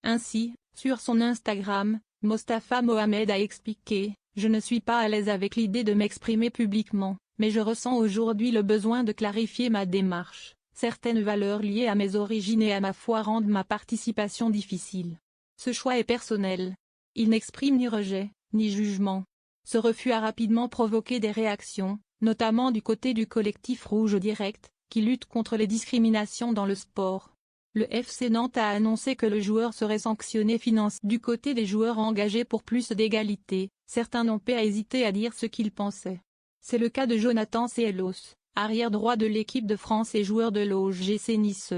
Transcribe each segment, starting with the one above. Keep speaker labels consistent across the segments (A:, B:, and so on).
A: Ainsi, sur son Instagram, Mostafa Mohamed a expliqué « Je ne suis pas à l'aise avec l'idée de m'exprimer publiquement, mais je ressens aujourd'hui le besoin de clarifier ma démarche. Certaines valeurs liées à mes origines et à ma foi rendent ma participation difficile. Ce choix est personnel. Il n'exprime ni rejet, ni jugement. » Ce refus a rapidement provoqué des réactions, notamment du côté du collectif Rouge Direct, qui lutte contre les discriminations dans le sport. Le FC Nantes a annoncé que le joueur serait sanctionné financièrement. Du côté des joueurs engagés pour plus d'égalité, certains n'ont pas hésité à dire ce qu'ils pensaient. C'est le cas de Jonathan Cielos, arrière droit de l'équipe de France et joueur de l'OGC Nice.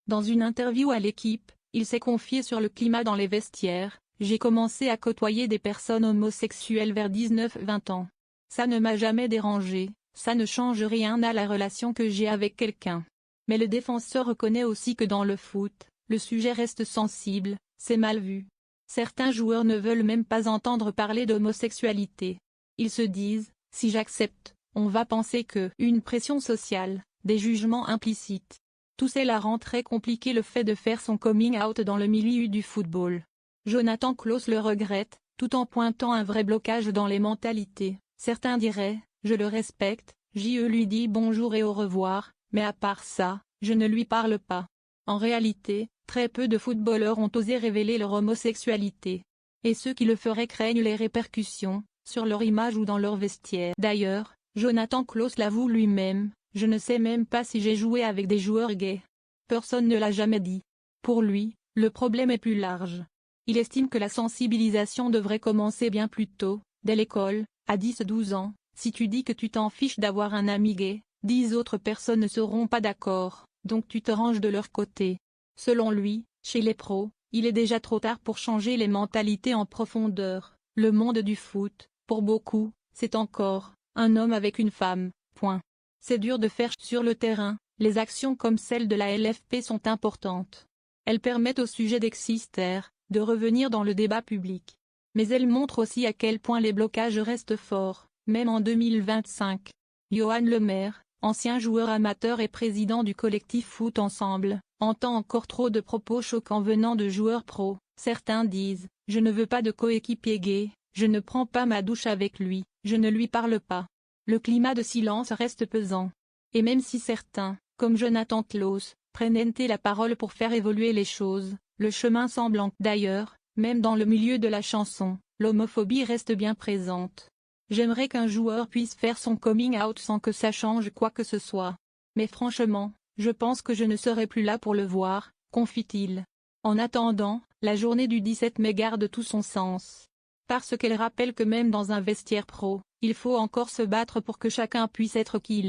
A: Dans une interview à l'équipe, il s'est confié sur le climat dans les vestiaires. « J'ai commencé à côtoyer des personnes homosexuelles vers 19-20 ans. Ça ne m'a jamais dérangé, ça ne change rien à la relation que j'ai avec quelqu'un. » Mais le défenseur reconnaît aussi que dans le foot, le sujet reste sensible, c'est mal vu. Certains joueurs ne veulent même pas entendre parler d'homosexualité. Ils se disent, si j'accepte, on va penser que une pression sociale, des jugements implicites. Tout cela rend très compliqué le fait de faire son coming out dans le milieu du football. Jonathan Klaus le regrette, tout en pointant un vrai blocage dans les mentalités. Certains diraient, je le respecte, je lui dis bonjour et au revoir, mais à part ça, je ne lui parle pas. En réalité, très peu de footballeurs ont osé révéler leur homosexualité. Et ceux qui le feraient craignent les répercussions, sur leur image ou dans leur vestiaire. D'ailleurs, Jonathan Klaus l'avoue lui-même, je ne sais même pas si j'ai joué avec des joueurs gays. Personne ne l'a jamais dit. Pour lui, le problème est plus large. Il estime que la sensibilisation devrait commencer bien plus tôt, dès l'école, à 10-12 ans. Si tu dis que tu t'en fiches d'avoir un ami gay, 10 autres personnes ne seront pas d'accord, donc tu te ranges de leur côté. Selon lui, chez les pros, il est déjà trop tard pour changer les mentalités en profondeur. Le monde du foot, pour beaucoup, c'est encore un homme avec une femme, point. C'est dur de faire sur le terrain, les actions comme celle de la LFP sont importantes. Elles permettent au sujet d'exister, de revenir dans le débat public. Mais elles montrent aussi à quel point les blocages restent forts, même en 2025. Johan Lemaire, ancien joueur amateur et président du collectif Foot Ensemble, entend encore trop de propos choquants venant de joueurs pros. Certains disent, je ne veux pas de coéquipier gay, je ne prends pas ma douche avec lui, je ne lui parle pas. Le climat de silence reste pesant. Et même si certains, comme Jonathan Klaus, prennent la parole pour faire évoluer les choses, le chemin semble en... D'ailleurs, même dans le milieu de la chanson, l'homophobie reste bien présente. J'aimerais qu'un joueur puisse faire son coming out sans que ça change quoi que ce soit. Mais franchement, je pense que je ne serai plus là pour le voir, confie-t-il. En attendant, la journée du 17 mai garde tout son sens. Parce qu'elle rappelle que même dans un vestiaire pro, il faut encore se battre pour que chacun puisse être qui il est.